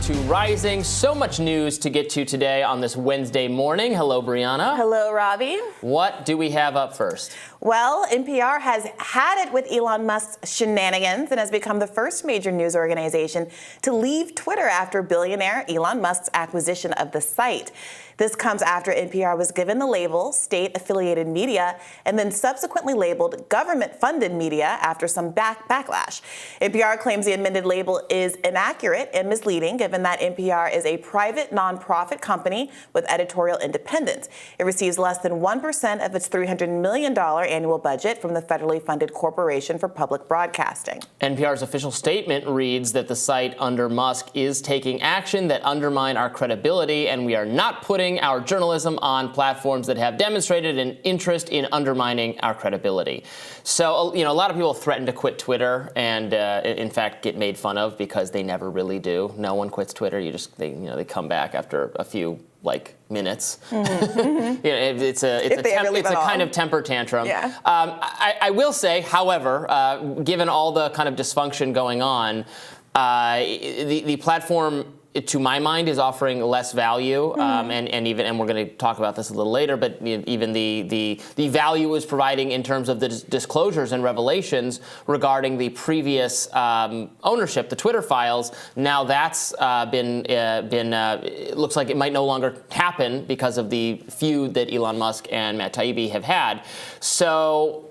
to Rising. So much news to get to today on this Wednesday morning. Hello, Brianna. Hello, Robby. What do we have up first? Well, NPR has had it with Elon Musk's shenanigans and has become the first major news organization to leave Twitter after billionaire Elon Musk's acquisition of the site. This comes after NPR was given the label state-affiliated media and then subsequently labeled government-funded media after some backlash. NPR claims the amended label is inaccurate and misleading, given that NPR is a private nonprofit company with editorial independence. It receives less than 1% of its $300 million annual budget from the federally funded Corporation for Public Broadcasting. NPR's official statement reads that the site under Musk is taking action that undermine our credibility, and we are not putting our journalism on platforms that have demonstrated an interest in undermining our credibility. So, a lot of people threaten to quit Twitter and, in fact, get made fun of because they never really do. No one quits Twitter. They come back after a few minutes. Mm-hmm. It's a kind of temper tantrum. Yeah. I will say, however, given all the kind of dysfunction going on, the platform, to my mind, is offering less value, and we're going to talk about this a little later. But even the value is providing in terms of the disclosures and revelations regarding the previous ownership, the Twitter files. Now that's been it looks like it might no longer happen because of the feud that Elon Musk and Matt Taibbi have had. So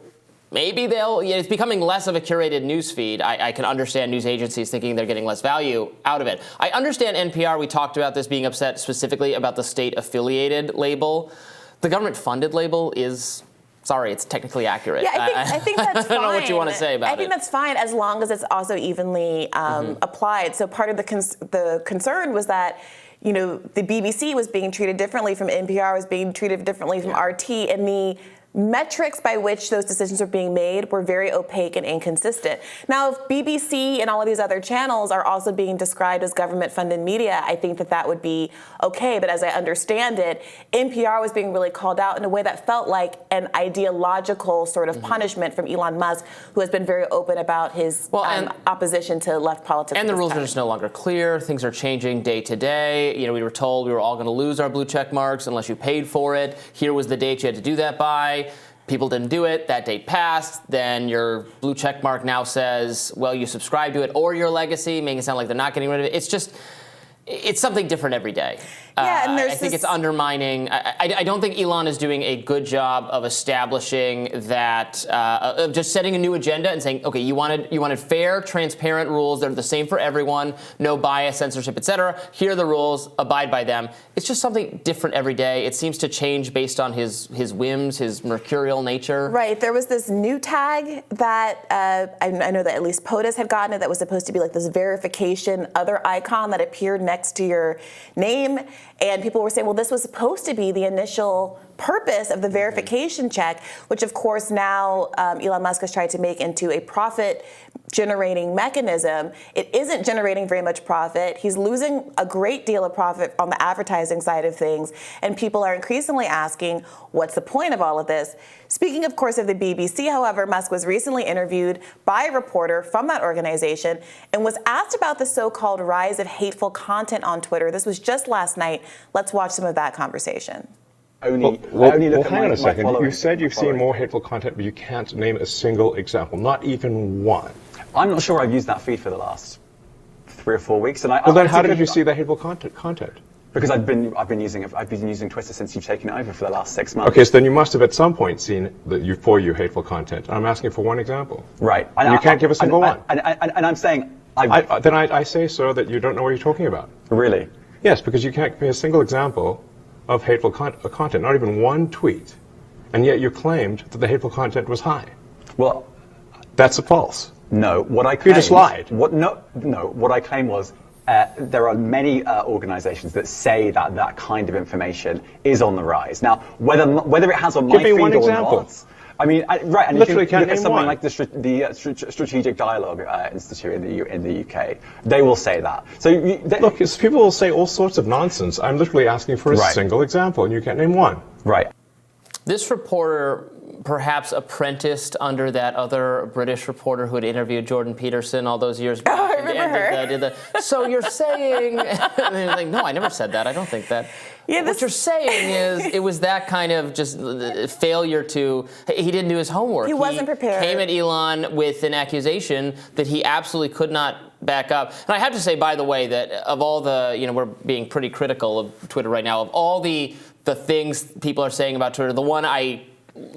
maybe it's becoming less of a curated news feed. I can understand news agencies thinking they're getting less value out of it. I understand NPR, we talked about this, being upset specifically about the state-affiliated label. The government-funded label is, sorry, it's technically accurate. Yeah, I think that's fine. I don't know what you want to say about it. I think that's fine as long as it's also evenly applied. So part of the concern was that the BBC was being treated differently from NPR, was being treated differently from RT, and the metrics by which those decisions were being made were very opaque and inconsistent. Now, if BBC and all of these other channels are also being described as government-funded media, I think that would be okay. But as I understand it, NPR was being really called out in a way that felt like an ideological sort of punishment from Elon Musk, who has been very open about his opposition to left politics. And the rules are just no longer clear. Things are changing day to day. We were told we were all going to lose our blue check marks unless you paid for it. Here was the date you had to do that by. People didn't do it. That date passed. Then your blue check mark now says, well, you subscribe to it or your legacy, making it sound like they're not getting rid of it. It's something different every day. Yeah, and I think it's undermining. I don't think Elon is doing a good job of establishing that, of just setting a new agenda and saying, okay, you wanted fair, transparent rules that are the same for everyone, no bias, censorship, etc. Here are the rules, abide by them. It's just something different every day. It seems to change based on his whims, his mercurial nature. Right. There was this new tag that I know that at least POTUS had gotten it, that was supposed to be like this verification other icon that appeared next to your name. And people were saying, well, this was supposed to be the initial purpose of the verification check, which, of course, now Elon Musk has tried to make into a profit-generating mechanism. It isn't generating very much profit. He's losing a great deal of profit on the advertising side of things. And people are increasingly asking, what's the point of all of this? Speaking, of course, of the BBC, however, Musk was recently interviewed by a reporter from that organization and was asked about the so-called rise of hateful content on Twitter. This was just last night. Let's watch some of that conversation. Hang on a second. You said you've seen more hateful content, but you can't name a single example, not even one. I'm not sure I've used that feed for the last 3 or 4 weeks. Well, then how did you see the hateful content? Because I've been using Twitter since you've taken it over for the last 6 months. Okay, so then you must have at some point seen for you hateful content. I'm asking for one example. Right. And you can't give a single one. And I'm saying... I say, sir, that you don't know what you're talking about. Really? Yes, because you can't give me a single example of hateful content, not even one tweet, and yet you claimed that the hateful content was high. Well, that's false. No, what I claimed... You just lied. What I claimed was there are many organizations that say that kind of information is on the rise. Now, whether it has on my feed or not... I mean, right, and literally if you look at something one. like the Strategic Dialogue Institute in the UK, they will say that. So look, people will say all sorts of nonsense. I'm literally asking for a single example, and you can't name one. Right. This reporter perhaps apprenticed under that other British reporter who had interviewed Jordan Peterson all those years back. remember her. So you're saying, and they're like, no, I never said that. I don't think that. Yeah, what you're saying is it was that kind of just failure he didn't do his homework. He wasn't prepared. Came at Elon with an accusation that he absolutely could not back up. And I have to say, by the way, that of all we're being pretty critical of Twitter right now, of all the things people are saying about Twitter, the one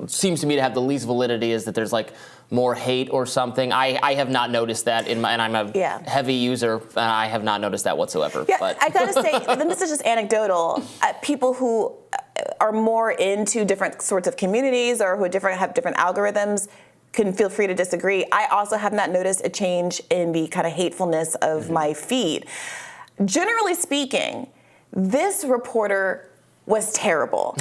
seems to me to have the least validity is that there's like more hate or something. I have not noticed that and I'm a heavy user, and I have not noticed that whatsoever. Yeah, but I gotta say, this is just anecdotal. People who are more into different sorts of communities or who have different algorithms can feel free to disagree. I also have not noticed a change in the kind of hatefulness of my feed. Generally speaking, this reporter was terrible.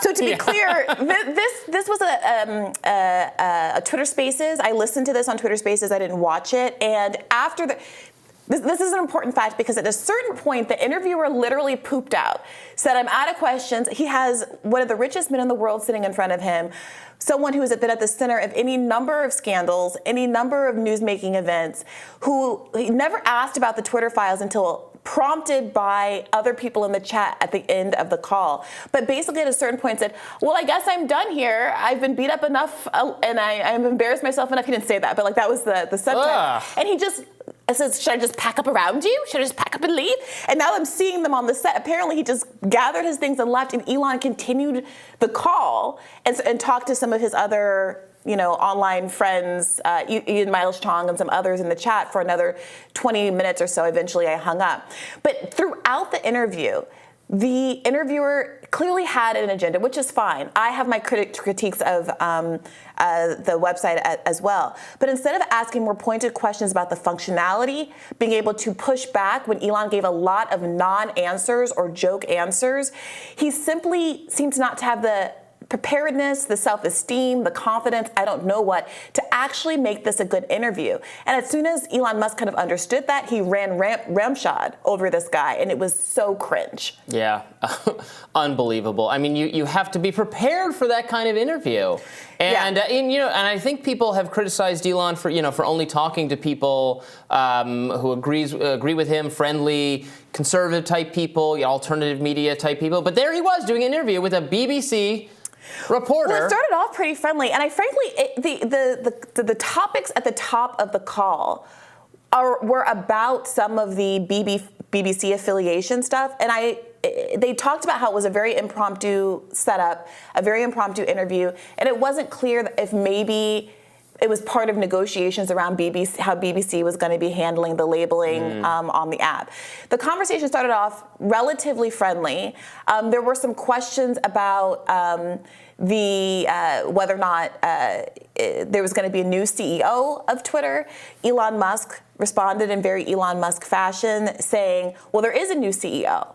So to be clear, this was a Twitter Spaces. I listened to this on Twitter Spaces. I didn't watch it. And after this is an important fact because at a certain point, the interviewer literally pooped out, said, I'm out of questions. He has one of the richest men in the world sitting in front of him, someone who has been at the center of any number of scandals, any number of newsmaking events, who he never asked about the Twitter files until prompted by other people in the chat at the end of the call. But basically at a certain point said, well, I guess I'm done here. I've been beat up enough and I've embarrassed myself enough. He didn't say that, but like that was the subtext. And he just says, should I just pack up around you? Should I just pack up and leave? And now I'm seeing them on the set. Apparently he just gathered his things and left, and Elon continued the call and talked to some of his other online friends, Ian Miles Chong and some others in the chat for another 20 minutes or so. Eventually I hung up. But throughout the interview, the interviewer clearly had an agenda, which is fine. I have my critiques of the website as well. But instead of asking more pointed questions about the functionality, being able to push back when Elon gave a lot of non-answers or joke answers, he simply seems not to have the preparedness, the self-esteem, the confidence, I don't know what, to actually make this a good interview. And as soon as Elon Musk kind of understood that, he ran ramshod over this guy, and it was so cringe. Yeah, unbelievable. I mean, you have to be prepared for that kind of interview. And and I think people have criticized Elon for only talking to people who agree with him, friendly, conservative type people, alternative media type people. But there he was doing an interview with a BBC reporter. Well, it started off pretty friendly, and the topics at the top of the call were about some of the BBC affiliation stuff, and they talked about how it was a very impromptu setup, a very impromptu interview, and it wasn't clear if maybe it was part of negotiations around BBC, how BBC was going to be handling the labeling on the app. The conversation started off relatively friendly. There were some questions about whether or not there was going to be a new CEO of Twitter. Elon Musk responded in very Elon Musk fashion, saying, well, there is a new CEO.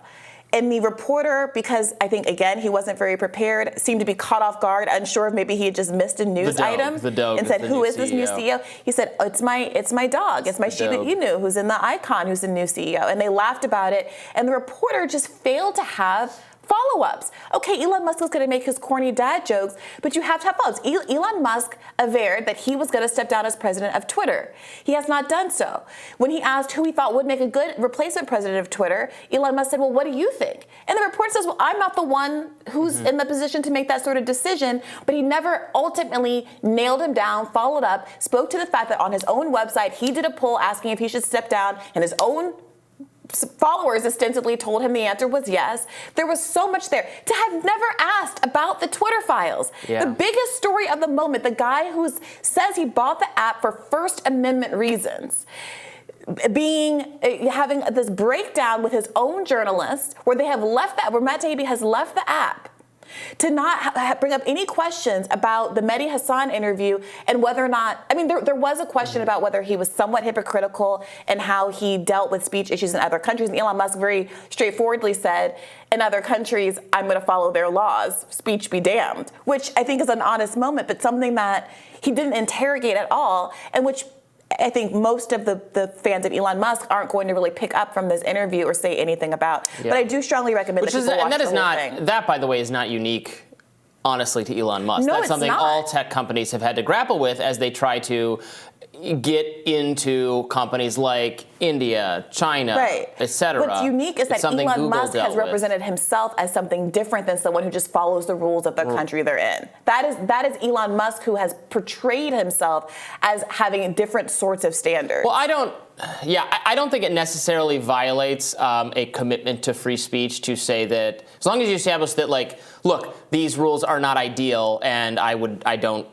And the reporter, because I think, again, he wasn't very prepared, seemed to be caught off guard, unsure if maybe he had just missed a news item, and said, who is this new CEO? He said, oh, it's my dog. It's my Shiba Inu, who's in the icon, who's the new CEO. And they laughed about it. And the reporter just failed to have follow-ups. Okay, Elon Musk is going to make his corny dad jokes, but you have to have follow-ups. Elon Musk averred that he was going to step down as president of Twitter. He has not done so. When he asked who he thought would make a good replacement president of Twitter, Elon Musk said, well, what do you think? And the reporter says, well, I'm not the one who's in the position to make that sort of decision, but he never ultimately nailed him down, followed up, spoke to the fact that on his own website, he did a poll asking if he should step down, and his own followers ostensibly told him the answer was yes. There was so much there. To have never asked about the Twitter files. Yeah. The biggest story of the moment, the guy who says he bought the app for First Amendment reasons, having this breakdown with his own journalist where Matt Taibbi has left the app to not bring up any questions about the Mehdi Hassan interview and whether or not, there was a question about whether he was somewhat hypocritical and how he dealt with speech issues in other countries. And Elon Musk very straightforwardly said, in other countries, I'm going to follow their laws, speech be damned, which I think is an honest moment, but something that he didn't interrogate at all, and which I think most of the fans of Elon Musk aren't going to really pick up from this interview or say anything about. Yeah. But I do strongly recommend that people watch the whole thing. That, by the way, is not unique, honestly, to Elon Musk. No, that's something all tech companies have had to grapple with as they try to get into companies like India, China, right, etc. What's unique is that Elon Musk has represented himself as something different than someone who just follows the rules of the country they're in. That is Elon Musk, who has portrayed himself as having different sorts of standards. Well, I don't think it necessarily violates a commitment to free speech to say that, as long as you establish that, like, look, these rules are not ideal, and I don't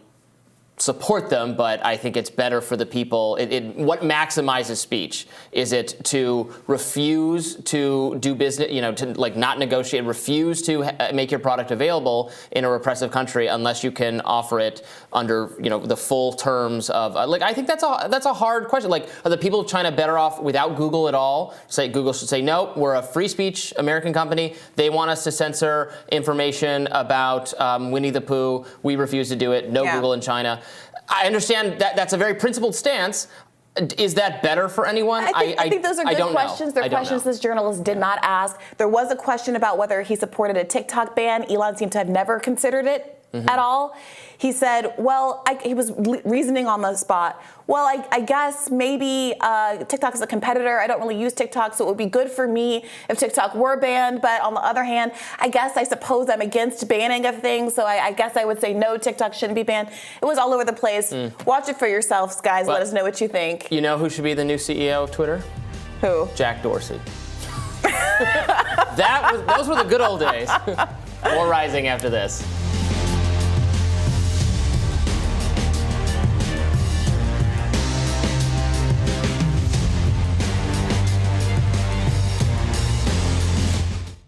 support them, but I think it's better for the people. What maximizes speech? Is it to refuse to do business, to like not negotiate, refuse to make your product available in a repressive country unless you can offer it under, the full terms of, I think that's a hard question. Like, are the people of China better off without Google at all? Google should say, no, we're a free speech American company. They want us to censor information about Winnie the Pooh. We refuse to do it. No Google in China. I understand that that's a very principled stance. Is that better for anyone? I think those are good questions. They're questions this journalist did not ask. There was a question about whether he supported a TikTok ban. Elon seemed to have never considered it at all. He said, he was reasoning on the spot. Well, I guess maybe TikTok is a competitor. I don't really use TikTok, so it would be good for me if TikTok were banned. But on the other hand, I suppose I'm against banning of things, so I guess I would say no, TikTok shouldn't be banned. It was all over the place. Watch it for yourselves, guys. Let us know what you think. You know who should be the new CEO of Twitter? Who? Jack Dorsey. Those were the good old days. More Rising after this.